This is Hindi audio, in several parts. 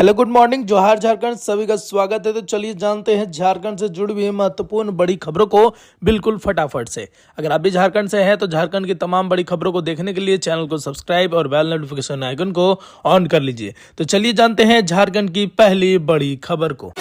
हेलो गुड मॉर्निंग, जोहार झारखंड। सभी का स्वागत है। तो चलिए जानते हैं झारखंड से जुड़ी हुई महत्वपूर्ण बड़ी खबरों को बिल्कुल फटाफट से। अगर आप भी झारखंड से हैं तो झारखंड की तमाम बड़ी खबरों को देखने के लिए चैनल को सब्सक्राइब और बेल नोटिफिकेशन आइकन को ऑन कर लीजिए। तो चलिए जानते हैं झारखंड की पहली बड़ी खबर को।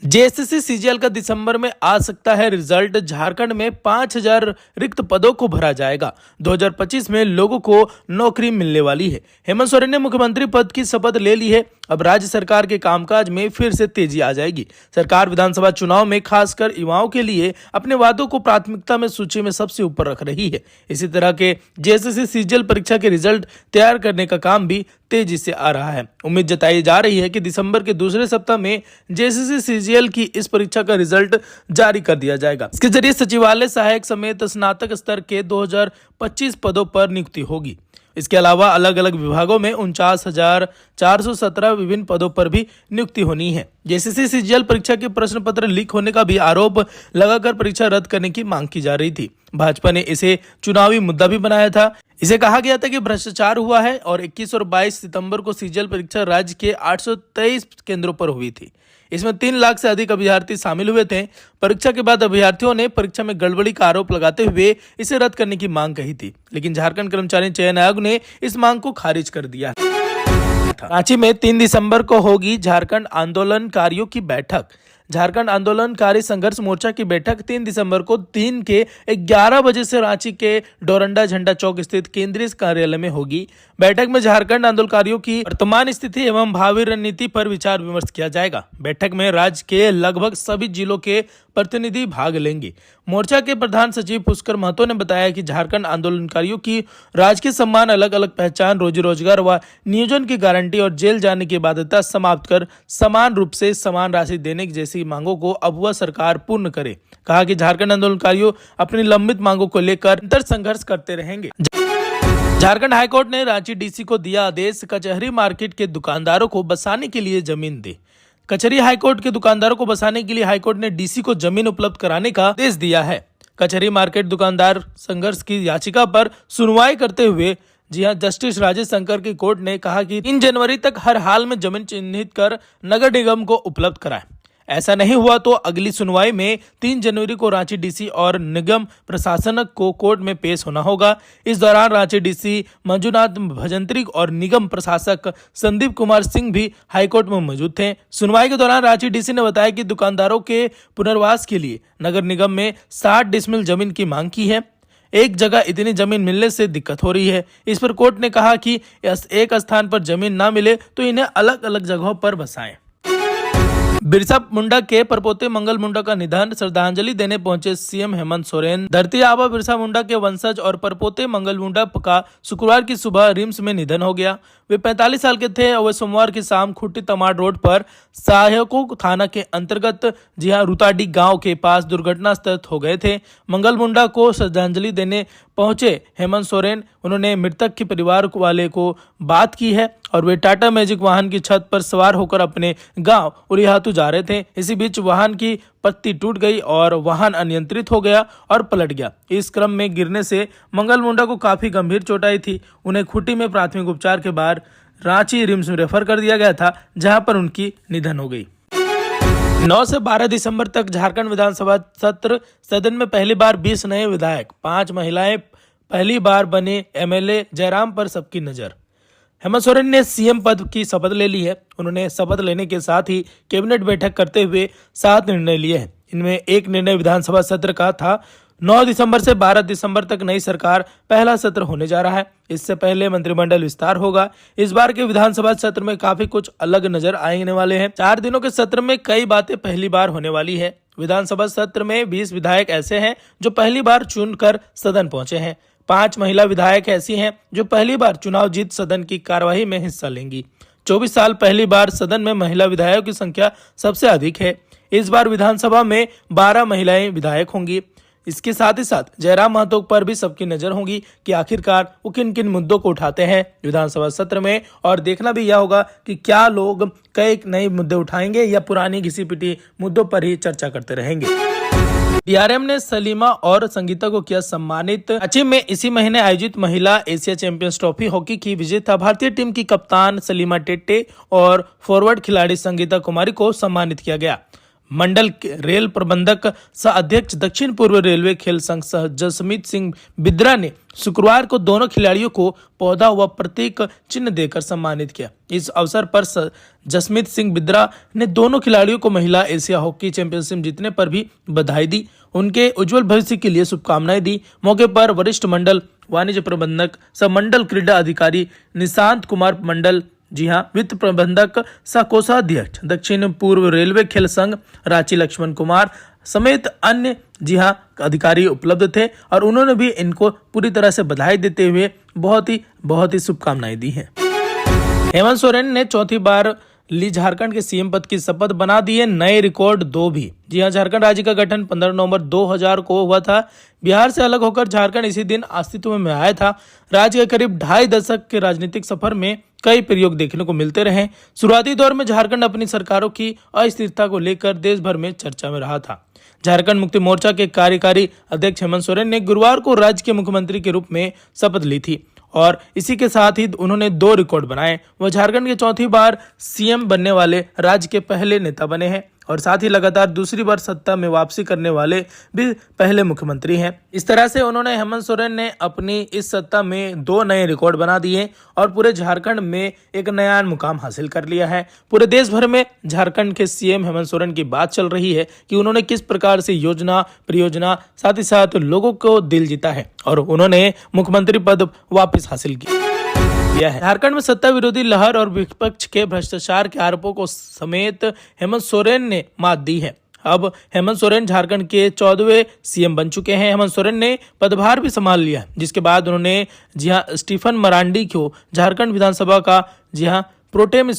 जेएसएससी सीजीएल का दिसंबर में आ सकता है रिजल्ट। झारखंड में 5000 रिक्त पदों को भरा जाएगा। 2025 में लोगों को नौकरी मिलने वाली है। हेमंत सोरेन ने मुख्यमंत्री पद की शपथ ले ली है। अब राज्य सरकार के कामकाज में फिर से तेजी आ जाएगी। सरकार विधानसभा चुनाव में खासकर युवाओं के लिए अपने वादों को प्राथमिकता में सूची में सबसे ऊपर रख रही है। इसी तरह के जेएसएससी सीजीएल परीक्षा के रिजल्ट तैयार करने का काम भी तेजी से आ रहा है। उम्मीद जताई जा रही है कि दिसंबर के दूसरे सप्ताह में जेएसएससी सीजीएल की इस परीक्षा का रिजल्ट जारी कर दिया जाएगा। इसके जरिए सचिवालय सहायक समेत स्नातक स्तर के 2025 पदों पर नियुक्ति होगी। इसके अलावा अलग अलग विभागों में 49,417 विभिन्न पदों पर भी नियुक्ति होनी है। जेएसएससी सीजीएल परीक्षा के प्रश्न पत्र लीक होने का भी आरोप लगाकर परीक्षा रद्द करने की मांग की जा रही थी। भाजपा ने इसे चुनावी मुद्दा भी बनाया था। इसे कहा गया था कि भ्रष्टाचार हुआ है और 21 और 22 सितंबर को सीजीएल परीक्षा राज्य के 823 केंद्रों पर हुई थी। इसमें 3 लाख से अधिक अभ्यर्थी शामिल हुए थे। परीक्षा के बाद अभ्यर्थियों ने परीक्षा में गड़बड़ी का आरोप लगाते हुए इसे रद्द करने की मांग कही थी, लेकिन झारखंड कर्मचारी चयन आयोग ने इस मांग को खारिज कर दिया। रांची में 3 दिसंबर को होगी झारखंड आंदोलनकारियों की बैठक। झारखंड आंदोलनकारी संघर्ष मोर्चा की बैठक 3 दिसंबर को दिन के 11 बजे से रांची के डोरंडा झंडा चौक स्थित केंद्रीय कार्यालय में होगी। बैठक में झारखंड आंदोलनकारियों की वर्तमान स्थिति एवं भावी रणनीति पर विचार विमर्श किया जाएगा। बैठक में राज्य के लगभग सभी जिलों के प्रतिनिधि भाग लेंगे। मोर्चा के प्रधान सचिव पुष्कर महतो ने बताया कि झारखंड आंदोलनकारियों की राजकीय सम्मान, अलग अलग पहचान, रोजी रोजगार व नियोजन की गारंटी और जेल जाने की बाध्यता समाप्त कर समान रूप से समान राशि देने जैसी मांगों को अब वह सरकार पूर्ण करे। कहा कि झारखंड आंदोलनकारियों अपनी लंबित मांगों को लेकर निरंतर संघर्ष करते रहेंगे। झारखंड हाईकोर्ट ने रांची डीसी को दिया आदेश, कचहरी मार्केट के दुकानदारों को बसाने के लिए जमीन दे। कचहरी हाईकोर्ट के दुकानदारों को बसाने के लिए हाईकोर्ट ने डीसी को जमीन उपलब्ध कराने का आदेश दिया है। कचहरी मार्केट दुकानदार संघर्ष की याचिका पर सुनवाई करते हुए जस्टिस राजेश शंकर की कोर्ट ने कहा कि 3 जनवरी तक हर हाल में जमीन चिन्हित कर नगर निगम को उपलब्ध कराएं। ऐसा नहीं हुआ तो अगली सुनवाई में 3 जनवरी को रांची डीसी और निगम प्रशासनक को कोर्ट में पेश होना होगा। इस दौरान रांची डीसी मंजुनाथ भजंत्री और निगम प्रशासक संदीप कुमार सिंह भी हाईकोर्ट में मौजूद थे। सुनवाई के दौरान रांची डीसी ने बताया कि दुकानदारों के पुनर्वास के लिए नगर निगम में 60 डिसमिल जमीन की मांग की है। एक जगह इतनी जमीन मिलने से दिक्कत हो रही है। इस पर कोर्ट ने कहा कि एक स्थान पर जमीन ना मिले तो इन्हें अलग अलग जगहों पर बसाएं। बिरसा मुंडा के परपोते मंगल मुंडा का निधन, श्रद्धांजलि देने पहुंचे सीएम हेमंत सोरेन। धरती आबा बिरसा मुंडा के वंशज और परपोते मंगल मुंडा का शुक्रवार की सुबह रिम्स में निधन हो गया। वे 45 साल के थे और वे सोमवार की शाम खुट्टी तमाड़ रोड पर सहायकों थाना के अंतर्गत रुताडी गांव के पास दुर्घटनाग्रस्त हो गए थे। मंगल मुंडा को श्रद्धांजलि देने पहुंचे हेमंत सोरेन। उन्होंने मृतक के परिवार वाले को बात की है और वे टाटा मैजिक वाहन की छत पर सवार होकर अपने गांव उलिहातू जा रहे थे। इसी बीच वाहन की पत्ती टूट गई और वाहन अनियंत्रित हो गया और पलट गया। इस क्रम में गिरने से मंगल मुंडा को काफी गंभीर चोट आई थी। उन्हें खूंटी में प्राथमिक उपचार के बाद रांची रिम्स में रेफर कर दिया गया था, जहां पर उनकी निधन हो गई। 9 से 12 दिसंबर तक झारखंड विधानसभा सत्र। सदन में पहली बार 20 नए विधायक, 5 महिलाएं पहली बार बने एमएलए। जयराम पर सबकी नजर। हेमंत सोरेन ने सीएम पद की शपथ ले ली है। उन्होंने शपथ लेने के साथ ही कैबिनेट बैठक करते हुए 7 निर्णय लिए हैं। इनमें एक निर्णय विधानसभा सत्र का था। 9 दिसंबर से 12 दिसंबर तक नई सरकार पहला सत्र होने जा रहा है। इससे पहले मंत्रिमंडल विस्तार होगा। इस बार के विधानसभा सत्र में काफी कुछ अलग नजर आने वाले हैं। 4 दिनों के सत्र में कई बातें पहली बार होने वाली है। विधानसभा सत्र में 20 विधायक ऐसे हैं जो पहली बार चुनकर सदन पहुंचे हैं। 5 महिला विधायक ऐसी हैं जो पहली बार चुनाव जीत सदन की कार्यवाही में हिस्सा लेंगी। 24 साल पहली बार सदन में महिला विधायकों की संख्या सबसे अधिक है। इस बार विधानसभा में 12 महिलाएं विधायक होंगी। इसके साथ ही साथ जयराम महतो पर भी सबकी नजर होगी कि आखिरकार वो किन किन मुद्दों को उठाते हैं विधानसभा सत्र में, और देखना भी यह होगा कि क्या लोग कई नए मुद्दे उठाएंगे या पुरानी घिसी पिटी मुद्दों पर ही चर्चा करते रहेंगे। डीआरएम ने सलीमा और संगीता को किया सम्मानित। रांची में इसी महीने आयोजित महिला एशिया चैंपियंस ट्रॉफी हॉकी की विजेता भारतीय टीम की कप्तान सलीमा टेट्टे और फॉरवर्ड खिलाड़ी संगीता कुमारी को सम्मानित किया गया। मंडल रेल प्रबंधक सह अध्यक्ष दक्षिण पूर्व रेलवे खेल संघ सह जसमीत सिंह बिद्रा ने शुक्रवार को दोनों खिलाड़ियों को पौधा व प्रतीक चिन्ह देकर सम्मानित किया। इस अवसर पर जसमीत सिंह बिद्रा ने दोनों खिलाड़ियों को महिला एशिया हॉकी चैंपियनशिप जीतने पर भी बधाई दी, उनके उज्जवल भविष्य के लिए शुभकामनाएं दी। मौके पर वरिष्ठ मंडल वाणिज्य प्रबंधक सह मंडल क्रीड़ा अधिकारी निशांत कुमार मंडल, जी हाँ, वित्त प्रबंधक सह कोषाध्यक्ष दक्षिण पूर्व रेलवे खेल संघ रांची लक्ष्मण कुमार समेत अन्य, जी हाँ, अधिकारी उपलब्ध थे और उन्होंने भी इनको पूरी तरह से बधाई देते हुए बहुत ही शुभकामनाएं दी हैं। हेमंत सोरेन ने चौथी बार ली झारखंड के सीएम पद की शपथ, बना दिए नए रिकॉर्ड 2 भी। जी हाँ, झारखंड राज्य का गठन 15 नवंबर 2000 को हुआ था। बिहार से अलग होकर झारखंड इसी दिन अस्तित्व में आया था। राज्य के करीब 2.5 दशक के राजनीतिक सफर में कई प्रयोग देखने को मिलते रहे। शुरुआती दौर में झारखंड अपनी सरकारों की अस्थिरता को लेकर देश भर में चर्चा में रहा था। झारखंड मुक्ति मोर्चा के कार्यकारी अध्यक्ष हेमंत सोरेन ने गुरुवार को राज्य के मुख्यमंत्री के रूप में शपथ ली थी और इसी के साथ ही उन्होंने 2 रिकॉर्ड बनाए। वह झारखंड के चौथी बार सीएम बनने वाले राज्य के पहले नेता बने हैं और साथ ही लगातार दूसरी बार सत्ता में वापसी करने वाले भी पहले मुख्यमंत्री हैं। इस तरह से उन्होंने हेमंत सोरेन ने अपनी इस सत्ता में 2 नए रिकॉर्ड बना दिए और पूरे झारखंड में एक नया मुकाम हासिल कर लिया है। पूरे देश भर में झारखंड के सीएम हेमंत सोरेन की बात चल रही है कि उन्होंने किस प्रकार से योजना परियोजना साथ ही साथ लोगों को दिल जीता है और उन्होंने मुख्यमंत्री पद वापस हासिल किया है। झारखंड में सत्ता विरोधी लहर और विपक्ष के भ्रष्टाचार के आरोपों को समेत हेमंत सोरेन ने मात दी है। अब हेमंत सोरेन झारखंड के 14वें सीएम बन चुके हैं। हेमंत सोरेन ने पदभार भी संभाल लिया, जिसके बाद उन्होंने, जी हां, स्टीफन मरांडी को झारखंड विधानसभा का, जी हां, प्रोटेम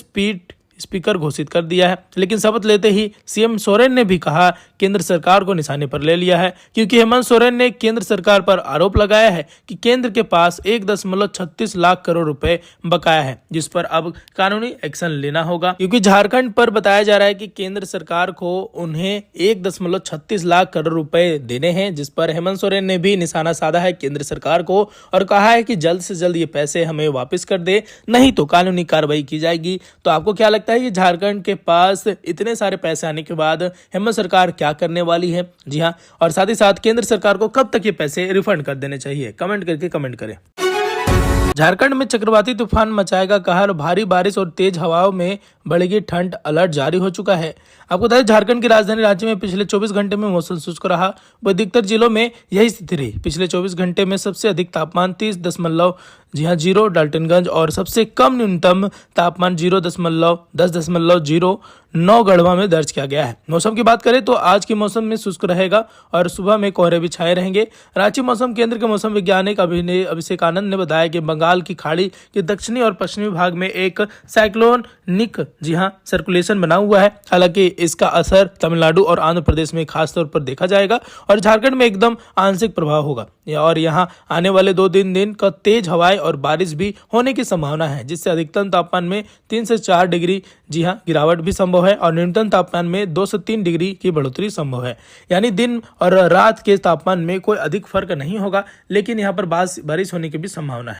स्पीकर घोषित कर दिया है। लेकिन शपथ लेते ही सीएम सोरेन ने भी कहा केंद्र सरकार को निशाने पर ले लिया है, क्योंकि हेमंत सोरेन ने केंद्र सरकार पर आरोप लगाया है कि केंद्र के पास 1.36 लाख करोड़ रुपए बकाया है, जिस पर अब कानूनी एक्शन लेना होगा। क्योंकि झारखंड पर बताया जा रहा है कि केंद्र सरकार को उन्हें 1.36 लाख करोड़ रुपए देने हैं, जिस पर हेमंत सोरेन ने भी निशाना साधा है केंद्र सरकार को और कहा है कि जल्द से जल्द ये पैसे हमें वापस कर दे, नहीं तो कानूनी कार्रवाई की जाएगी। तो आपको क्या लगता है कि झारखंड के पास इतने सारे पैसे आने के बाद हेमंत सरकार क्या करने वाली है? जी हाँ, और साथ ही साथ केंद्र सरकार को कब तक ये पैसे रिफंड कर देने चाहिए? कमेंट करके कमेंट करें। झारखंड में चक्रवाती तूफान मचाएगा कहर, भारी बारिश और तेज हवाओं में बढ़ेगी ठंड, अलर्ट जारी हो चुका है। आपको बता दें झारखंड की राजधानी रांची में पिछले 24 घंटे में मौसम शुष्क रहा। वह अधिकतर जिलों में यही स्थिति रही। पिछले 24 घंटे में सबसे अधिक तापमान 30.0 डाल्टनगंज और सबसे कम न्यूनतम तापमान 10.09 गढ़वा में दर्ज किया गया है। मौसम की बात करें तो आज की मौसम में शुष्क रहेगा और सुबह में कोहरे भी छाए रहेंगे। रांची मौसम केंद्र के मौसम वैज्ञानिक अभिषेक आनंद ने बताया कि बंगाल की खाड़ी के दक्षिणी और पश्चिमी भाग में एक साइक्लोनिक, जी हाँ, सर्कुलेशन बना हुआ है। हालांकि इसका असर तमिलनाडु और आंध्र प्रदेश में खास तौर पर देखा जाएगा और झारखंड में एकदम आंशिक प्रभाव होगा और यहाँ आने वाले 2-3 दिन का तेज हवाएं और बारिश भी होने की संभावना है, जिससे अधिकतम तापमान में 3 से 4 डिग्री, जी हाँ, गिरावट भी संभव है और न्यूनतम तापमान में 2 से 3 डिग्री की बढ़ोतरी संभव है। यानी दिन और रात के तापमान में कोई अधिक फर्क नहीं होगा, लेकिन यहाँ पर बारिश होने की भी संभावना है।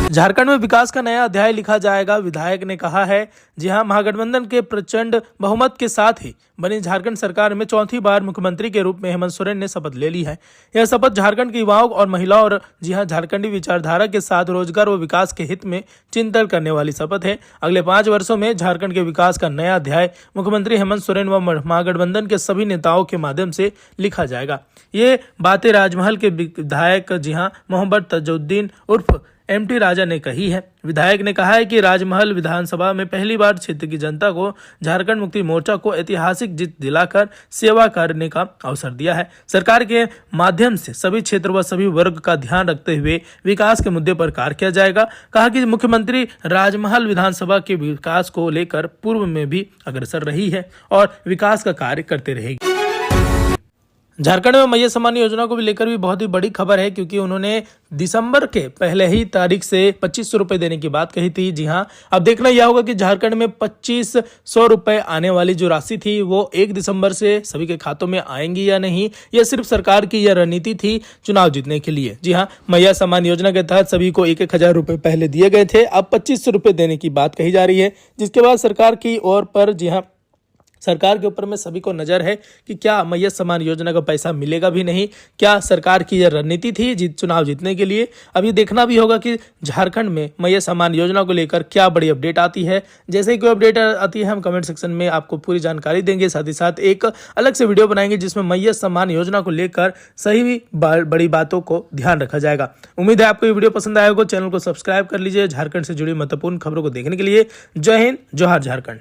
झारखंड में विकास का नया अध्याय लिखा जाएगा, विधायक ने कहा है। जी हां, महागठबंधन के प्रचंड बहुमत के साथ ही बनी झारखंड सरकार में चौथी बार मुख्यमंत्री के रूप में हेमंत सोरेन ने शपथ ले ली है। यह शपथ झारखंड के युवाओं और महिलाओं और, जी हां, झारखंडी विचारधारा के साथ रोजगार व विकास के हित में चिंतन करने वाली शपथ है। अगले 5 वर्षों में झारखंड के विकास का नया अध्याय मुख्यमंत्री हेमंत सोरेन व महागठबंधन के सभी नेताओं के माध्यम से लिखा जाएगा। ये बातें राजमहल के विधायक, जी हां, मोहम्मद तजुद्दीन उर्फ एमटी राजा ने कही है। विधायक ने कहा है कि राजमहल विधानसभा में पहली बार क्षेत्र की जनता को झारखंड मुक्ति मोर्चा को ऐतिहासिक जीत दिलाकर सेवा करने का अवसर दिया है। सरकार के माध्यम से सभी क्षेत्र व सभी वर्ग का ध्यान रखते हुए विकास के मुद्दे पर कार्य किया जाएगा। कहा कि मुख्यमंत्री राजमहल विधानसभा के विकास को लेकर पूर्व में भी अग्रसर रही है और विकास का कार्य करते रहेगी। झारखंड में मैया सम्मान योजना को भी लेकर भी बहुत ही बड़ी खबर है, क्योंकि उन्होंने दिसंबर के पहले ही तारीख से 2500 रुपए देने की बात कही थी। जी हां, अब देखना यह होगा कि झारखंड में 2500 रुपए आने वाली जो राशि थी वो 1 दिसंबर से सभी के खातों में आएंगी या नहीं। यह सिर्फ सरकार की यह रणनीति थी चुनाव जीतने के लिए। जी हां, मैया सम्मान योजना के तहत सभी को 1,000 रुपए पहले दिए गए थे, अब 2500 रुपए देने की बात कही जा रही है, जिसके बाद सरकार की ओर पर, जी हां, सरकार के ऊपर में सभी को नजर है कि क्या मैया सम्मान योजना का पैसा मिलेगा भी नहीं, क्या सरकार की यह रणनीति थी चुनाव जीतने के लिए। अब ये देखना भी होगा कि झारखंड में मैया सम्मान योजना को लेकर क्या बड़ी अपडेट आती है। जैसे ही कोई अपडेट आती है हम कमेंट सेक्शन में आपको पूरी जानकारी देंगे, साथ ही साथ एक अलग से वीडियो बनाएंगे जिसमें मैया सम्मान योजना को लेकर सही बड़ी बातों को ध्यान रखा जाएगा। उम्मीद है आपको ये वीडियो पसंद आया होगा। चैनल को सब्सक्राइब कर लीजिए झारखंड से जुड़ी महत्वपूर्ण खबरों को देखने के लिए। जय हिंद, जोहार झारखंड।